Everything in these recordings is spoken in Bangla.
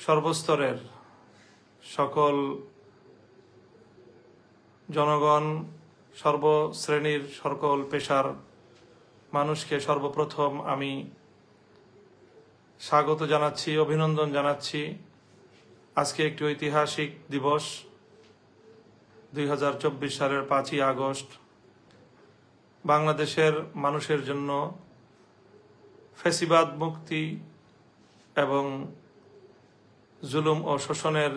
সর্বস্তরের সকল জনগণ, সর্বশ্রেণীর সকল পেশার মানুষকে সর্বপ্রথম আমি স্বাগত জানাচ্ছি, অভিনন্দন জানাচ্ছি। আজকে একটি ঐতিহাসিক দিবস, 2024 সালের 5ই আগস্ট। বাংলাদেশের মানুষের জন্য ফ্যাসিবাদ মুক্তি এবং জুলুম ও শোষণের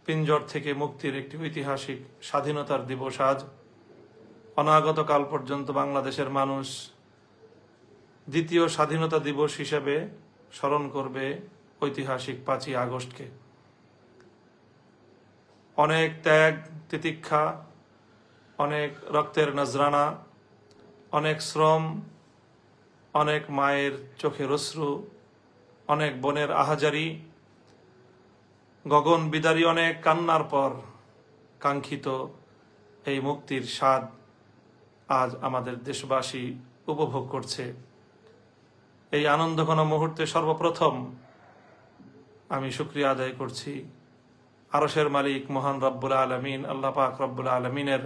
পিঞ্জর থেকে মুক্তির একটি ঐতিহাসিক স্বাধীনতার দিবস আজ। অনাগত কাল পর্যন্ত বাংলাদেশের মানুষ দ্বিতীয় স্বাধীনতা দিবস হিসেবে স্মরণ করবে ঐতিহাসিক 5ই আগস্টকে। অনেক ত্যাগ তিতিক্ষা, অনেক রক্তের নজরানা, অনেক শ্রম, অনেক মায়ের চোখের অশ্রু, অনেক বোনের আহাজারি, গগন বিদারী অনেক কান্নার পর কাঙ্ক্ষিত এই মুক্তির স্বাদ আজ আমাদের দেশবাসী উপভোগ করছে। এই আনন্দঘন মুহূর্তে সর্বপ্রথম আমি শুকরিয়া আদায় করছি আরশের মালিক মহান রব্বুল আলামিন, আল্লাহ পাক রব্বুল আলামিনের,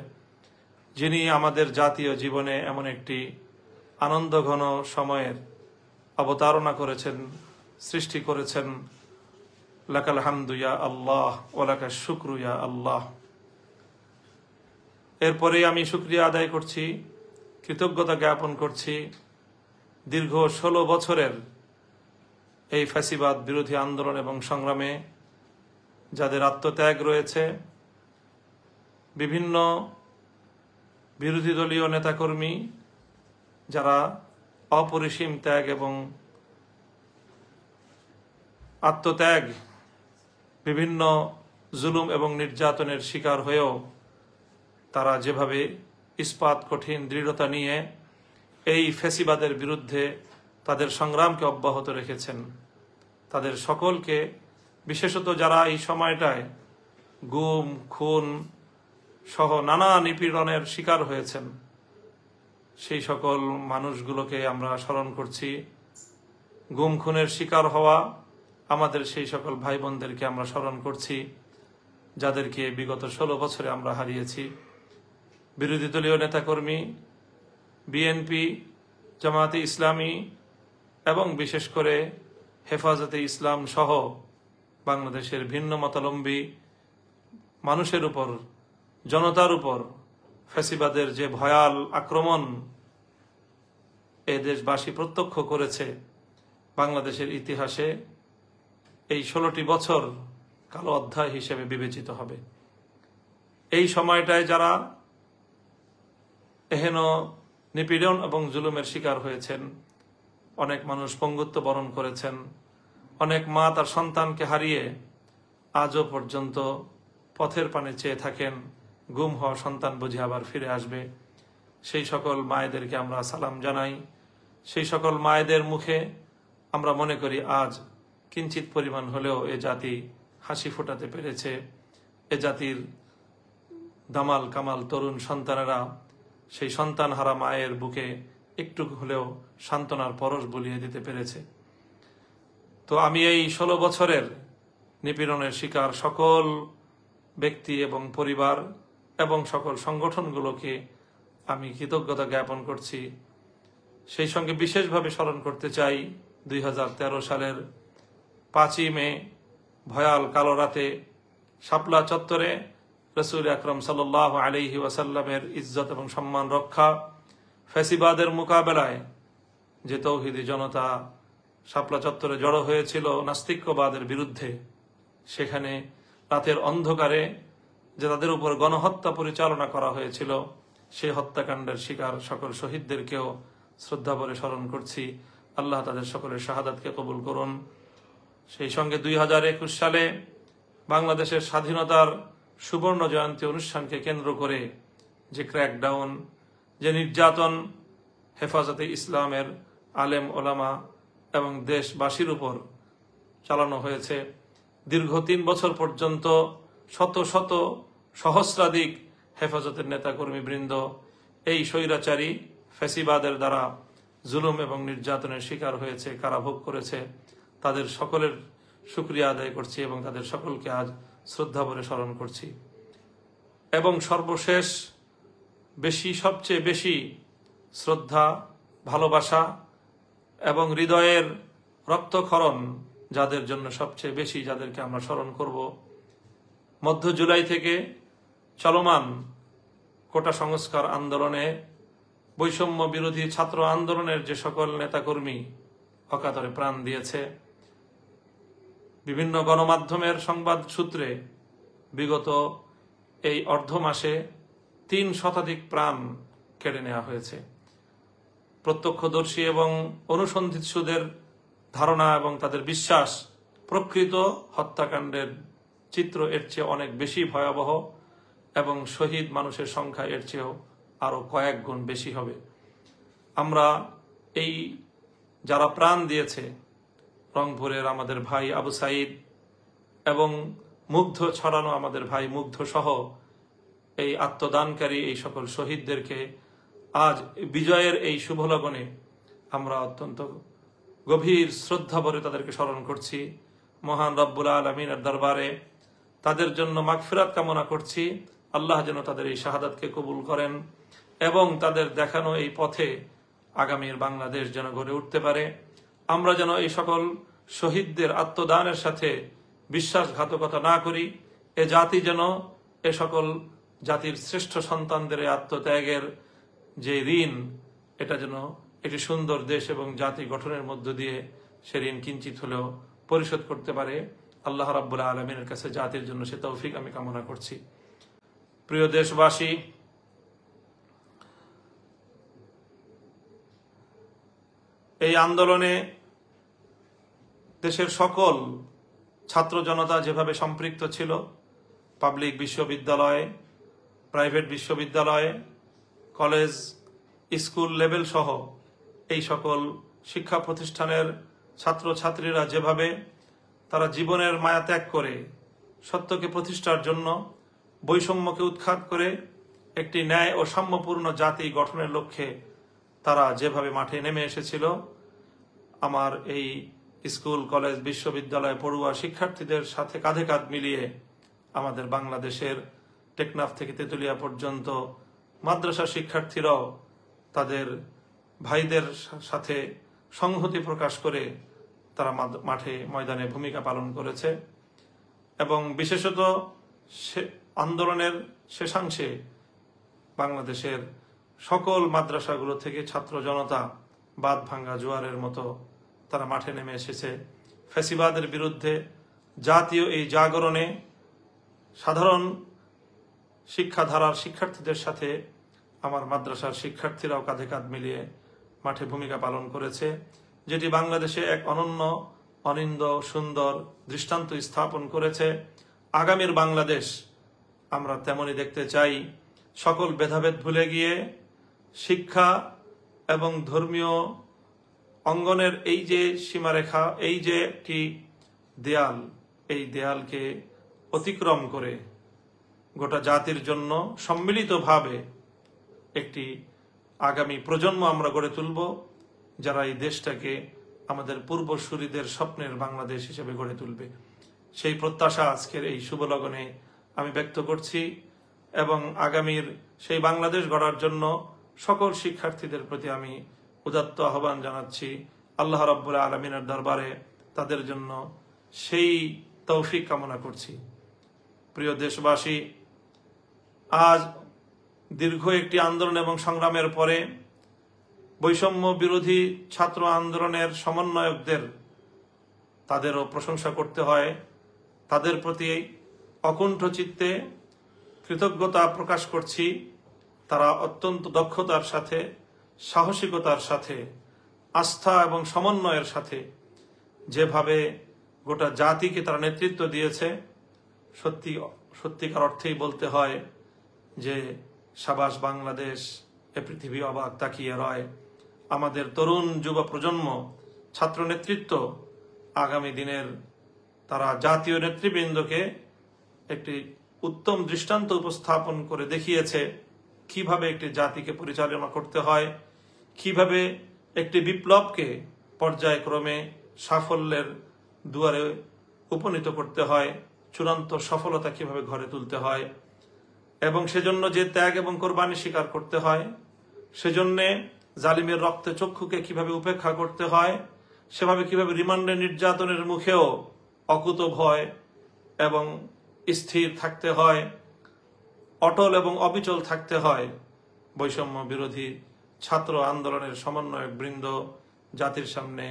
যিনি আমাদের জাতীয় জীবনে এমন একটি আনন্দঘন সময়ের অবতারণা করেছেন, সৃষ্টি করেছেন। লাকাল হামদু ইয়া আল্লাহ ওয়া লাকাশ শুকরু ইয়া আল্লাহ। এরপরে আমি শুকরিয়া আদায় করছি, কৃতজ্ঞতা জ্ঞাপন করছি দীর্ঘ 16 বছরের এই ফ্যাসিবাদ বিরোধী আন্দোলন এবং সংগ্রামে যাদের আত্মত্যাগ রয়েছে, বিভিন্ন বিরোধী দলীয় নেতাকর্মী যারা অপরিসীম ত্যাগ এবং আত্মত্যাগ, বিভিন্ন জুলুম এবং নির্যাতনের শিকার হয়েও তারা যেভাবে ইস্পাত কঠিন দৃঢ়তা নিয়ে এই ফ্যাসিবাদের বিরুদ্ধে তাদের সংগ্রামকে অব্যাহত রেখেছেন, তাদের সকলকে, বিশেষত যারা এই সময়টায় গুম খুন সহ নানা নিপীড়নের শিকার হয়েছেন, সেই সকল মানুষগুলোকে আমরা স্মরণ করছি। গুম খুনের শিকার হওয়া আমাদের সেই সকল ভাই বোনদেরকে আমরা স্মরণ করছি, যাদেরকে বিগত 16 বছরে আমরা হারিয়েছি। বিরোধী দলীয় নেতাকর্মী, বিএনপি, জামায়াতে ইসলামী এবং বিশেষ করে হেফাজতে ইসলাম সহ বাংলাদেশের ভিন্ন মতাবলম্বী মানুষের উপর, জনতার উপর ফ্যাসিবাদের যে ভয়াল আক্রমণ এ দেশবাসী প্রত্যক্ষ করেছে, বাংলাদেশের ইতিহাসে এই 16টি বছর কালো অধ্যায় হিসেবে বিবেচিত হবে। এই সময়টায় যারা এহেন নিপীড়ন এবং জুলুমের শিকার হয়েছেন, অনেক মানুষ পঙ্গুত্ব বরণ করেছেন, অনেক মা তার সন্তানকে হারিয়ে আজও পর্যন্ত পথের পানে চেয়ে থাকেন, গুম হওয়া সন্তান বুঝে আবার ফিরে আসবে। সেই সকল মায়েদেরকে আমরা সালাম জানাই। সেই সকল মায়েদের মুখে আমরা মনে করি আজ কিঞ্চিত পরিমাণ হলেও এ জাতি হাসি ফোটাতে পেরেছে। এ জাতির দামাল কামাল তরুণ সন্তানেরা সেই সন্তানহারা মায়ের বুকে একটু হলেও সান্ত্বনার পরশ বুলিয়ে দিতে পেরেছে। তো আমি এই 16 বছরের নিপীড়নের শিকার সকল ব্যক্তি এবং পরিবার এবং সকল সংগঠনগুলোকে আমি কৃতজ্ঞতা জ্ঞাপন করছি। সেই সঙ্গে বিশেষভাবে স্মরণ করতে চাই 2013 সালের 5ই মে ভয়াল কালো রাতে শাপলা চত্বরে রাসূল আকরাম সাল্লাল্লাহু আলাইহি ওয়াসাল্লামের ইজ্জত এবং সম্মান রক্ষা, ফ্যাসিবাদের মোকাবেলায় যে তৌহিদি জনতা শাপলা চত্বরে জড়ো হয়েছিল নাস্তিক্যবাদের বিরুদ্ধে, সেখানে রাতের অন্ধকারে যে তাদের উপর গণহত্যা পরিচালনা করা হয়েছিল, সেই হত্যাকাণ্ডের শিকার সকল শহীদদেরকেও শ্রদ্ধা ভরে স্মরণ করছি। আল্লাহ তাদের সকলের শাহাদাতকে কবুল করুন। সেই সঙ্গে 2021 সালে বাংলাদেশের স্বাধীনতার সুবর্ণ জয়ন্তী অনুষ্ঠানকে কেন্দ্র করে যে ক্র্যাকডাউন, যে নির্যাতন হেফাজতে ইসলামের আলেম ওলামা এবং দেশবাসীর উপর চালানো হয়েছে, দীর্ঘ 3 বছর পর্যন্ত শত শত সহস্রাধিক হেফাজতের নেতাকর্মী বৃন্দ এই স্বৈরাচারী ফ্যাসিবাদের দ্বারা জুলুম এবং নির্যাতনের শিকার হয়েছে, কারাভোগ করেছে। তাদের সকলের শুকরিয়া আদায় করছি এবং তাদের সকলকে আজ শ্রদ্ধা ভরে স্মরণ করছি। এবং সর্বশেষ সবচেয়ে বেশি শ্রদ্ধা, ভালোবাসা এবং হৃদয়ের রক্তক্ষরণ যাদের জন্য সবচেয়ে বেশি, যাদেরকে আমরা স্মরণ করব, মধ্য জুলাই থেকে চলমান কোটা সংস্কার আন্দোলনে, বৈষম্য বিরোধী ছাত্র আন্দোলনের যে সকল নেতাকর্মী অকাতরে প্রাণ দিয়েছে, বিভিন্ন গণমাধ্যমের সংবাদ সূত্রে বিগত এই অর্ধ মাসে ৩ শতাধিক প্রাণ কেড়ে নেওয়া হয়েছে। প্রত্যক্ষদর্শী এবং অনুসন্ধিৎসুদের ধারণা এবং তাদের বিশ্বাস, প্রকৃত হত্যাকাণ্ডের চিত্র এর চেয়ে অনেক বেশি ভয়াবহ এবং শহীদ মানুষের সংখ্যা এর চেয়েও আরো কয়েক গুণ বেশি হবে। আমরা এই যারা প্রাণ দিয়েছে, রংপুরের আমাদের ভাই আবু সাইদ এবং মুগ্ধ ছড়ানো আমাদের ভাই মুগ্ধ সহ এই আত্মদানকারী এই সকল শহীদদেরকে আজ বিজয়ের এই শুভলগ্নে আমরা অত্যন্ত গভীর শ্রদ্ধা ভরে তাদেরকে স্মরণ করছি। মহান রব্বুল আলামিনের দরবারে তাদের জন্য মাগফিরাত কামনা করছি। আল্লাহ যেন তাদের এই শাহাদাতকে কবুল করেন এবং তাদের দেখানো এই পথে আগামীর বাংলাদেশ যেন গড়ে উঠতে পারে। আমরা যেন এই সকল শহীদদের আত্মদানের সাথে বিশ্বাসঘাতকতা না করি। এ জাতি যেন এ সকল জাতির শ্রেষ্ঠ সন্তানদের আত্মত্যাগের যে ঋণ, এটা যেন একটি সুন্দর দেশ এবং জাতি গঠনের মধ্য দিয়ে সে ঋণ কিঞ্চিত হলেও পরিশোধ করতে পারে। আল্লাহ রাব্বুল আলামিনের কাছে জাতির জন্য সে তৌফিক আমি কামনা করছি। প্রিয় দেশবাসী, এই আন্দোলনে দেশের সকল ছাত্র জনতা যেভাবে সম্পৃক্ত ছিল, পাবলিক বিশ্ববিদ্যালয়, প্রাইভেট বিশ্ববিদ্যালয়, কলেজ, স্কুল লেভেল সহ এই সকল শিক্ষা প্রতিষ্ঠানের ছাত্রছাত্রীরা যেভাবে তারা জীবনের মায়া ত্যাগ করে সত্যকে প্রতিষ্ঠার জন্য, বৈষম্যকে উৎখাত করে একটি ন্যায় ও সাম্যপূর্ণ জাতি গঠনের লক্ষ্যে তারা যেভাবে মাঠে নেমে এসেছিল, আমার এই স্কুল, কলেজ, বিশ্ববিদ্যালয় পড়ুয়া শিক্ষার্থীদের সাথে কাঁধে কাঁধ মিলিয়ে আমাদের বাংলাদেশের টেকনাফ থেকে তেতুলিয়া পর্যন্ত মাদ্রাসা শিক্ষার্থীরাও তাদের ভাইদের সাথে সংহতি প্রকাশ করে তারা মাঠে ময়দানে ভূমিকা পালন করেছে। এবং বিশেষত আন্দোলনের শেষাংশে বাংলাদেশের সকল মাদ্রাসাগুলো থেকে ছাত্র জনতা বাঁধ ভাঙ্গা জোয়ারের মতো তারা মাঠে নেমে এসেছে। ফ্যাসিবাদের বিরুদ্ধে জাতীয় এই জাগরণে সাধারণ শিক্ষাধারার শিক্ষার্থীদের সাথে আমার মাদ্রাসার শিক্ষার্থীরাও কাঁধে কাঁধ মিলিয়ে মাঠে ভূমিকা পালন করেছে, যেটি বাংলাদেশে এক অনন্য, অনিন্দ, সুন্দর দৃষ্টান্ত স্থাপন করেছে। আগামীর বাংলাদেশ আমরা তেমনই দেখতে চাই। সকল ভেদাভেদ ভুলে গিয়ে শিক্ষা এবং ধর্মীয় অঙ্গনের এই যে সীমারেখা, এই যে একটি দেয়াল, এই দেয়ালকে অতিক্রম করে গোটা জাতির জন্য সম্মিলিতভাবে একটি আগামী প্রজন্ম আমরা গড়ে তুলব, যারা এই দেশটাকে আমাদের পূর্বসূরীদের স্বপ্নের বাংলাদেশ হিসেবে গড়ে তুলবে। সেই প্রত্যাশা আজকের এই শুভলগ্নে আমি ব্যক্ত করছি এবং আগামীর সেই বাংলাদেশ গড়ার জন্য সকল শিক্ষার্থীদের প্রতি আমি উদাত্ত আহ্বান জানাচ্ছি। আল্লাহ রাব্বুল আলামিনের দরবারে তাদের জন্য সেই তৌফিক কামনা করছি। প্রিয় দেশবাসী, আজ দীর্ঘ একটি আন্দোলন এবং সংগ্রামের পরে বৈষম্য বিরোধী ছাত্র আন্দোলনের সমন্বয়কদের তাদেরও প্রশংসা করতে হয়। তাদের প্রতি অকুণ্ঠ চিত্তে কৃতজ্ঞতা প্রকাশ করছি। তারা অত্যন্ত দক্ষতার সাথে, সাহসিকতার সাথে, আস্থা এবং সমন্বয়ের সাথে যেভাবে গোটা জাতিকে তারা নেতৃত্ব দিয়েছে, সত্যিকার অর্থেই বলতে হয় যে সাবাস বাংলাদেশ, এ পৃথিবী অবাক তাকিয়ে রয়। আমাদের তরুণ যুব প্রজন্ম, ছাত্র নেতৃত্ব আগামী দিনের তারা জাতীয় নেতৃবৃন্দকে একটি উত্তম দৃষ্টান্ত উপস্থাপন করে দেখিয়েছে কিভাবে একটি জাতিকে পরিচালনা করতে হয়, কিভাবে একটি বিপ্লবকে পর্যায়ক্রমে সাফল্যের দুয়ারে উপনীত করতে হয়, চূড়ান্ত সফলতা কিভাবে ঘরে তুলতে হয়, এবং সেজন্য যে ত্যাগ এবং কোরবানি স্বীকার করতে হয়, সেজন্য জালিমের রক্তে চক্ষুকে কিভাবে উপেক্ষা করতে হয়, সেভাবে কিভাবে রিমান্ডে নির্যাতনের মুখেও অকুত ভয় এবং স্থির থাকতে হয়, অটল এবং অবিচল থাকতে হয়, বৈষম্য বিরোধী ছাত্র আন্দোলনের সমন্বয়ক বৃন্দ জাতির সামনে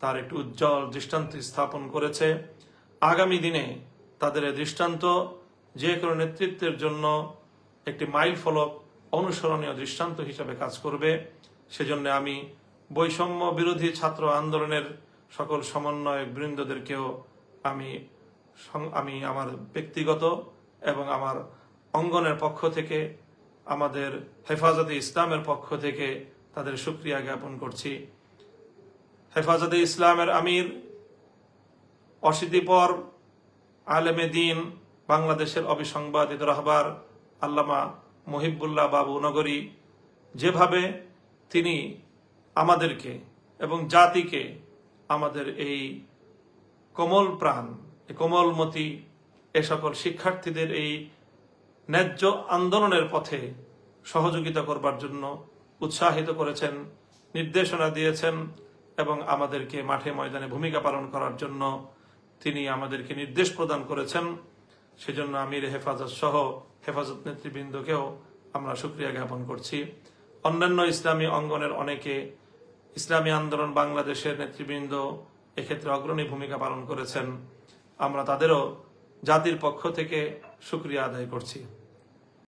তার একটি উজ্জ্বল দৃষ্টান্ত স্থাপন করেছে। আগামী দিনে তাদের এই দৃষ্টান্ত যে কোনো নেতৃত্বের জন্য একটি মাইল ফলক, অনুসরণীয় দৃষ্টান্ত হিসেবে কাজ করবে। সেজন্য আমি বৈষম্য বিরোধী ছাত্র আন্দোলনের সকল সমন্বয়ক বৃন্দদেরকেও আমি আমার ব্যক্তিগত এবং আমার অঙ্গনের পক্ষ থেকে, আমাদের হেফাজতে ইসলামের পক্ষ থেকে তাদের শুকরিয়া জ্ঞাপন করছি। হেফাজতে ইসলামের আমির, অশীতিপর আলেমে দিন, বাংলাদেশের অবিসংবাদিত রাহবার আল্লামা মুহিবুল্লাহ বাবু নগরী যেভাবে তিনি আমাদেরকে এবং জাতিকে, আমাদের এই কোমল প্রাণ, কোমলমতি এ সকল শিক্ষার্থীদের এই ন্যায্য আন্দোলনের পথে সহযোগিতা করবার জন্য উৎসাহিত করেছেন, নির্দেশনা দিয়েছেন এবং আমাদেরকে মাঠে ময়দানে ভূমিকা পালন করার জন্য তিনি আমাদেরকে নির্দেশ প্রদান করেছেন। সেজন্য আমির হেফাজত সহ হেফাজত নেতৃবৃন্দকেও আমরা শুকরিয়া জ্ঞাপন করছি। অন্যান্য ইসলামী অঙ্গনের অনেকে, ইসলামী আন্দোলন বাংলাদেশের নেতৃবৃন্দ এক্ষেত্রে অগ্রণী ভূমিকা পালন করেছেন। আমরা তাদেরও জাতির পক্ষ থেকে শুকরিয়া আদায় করছি।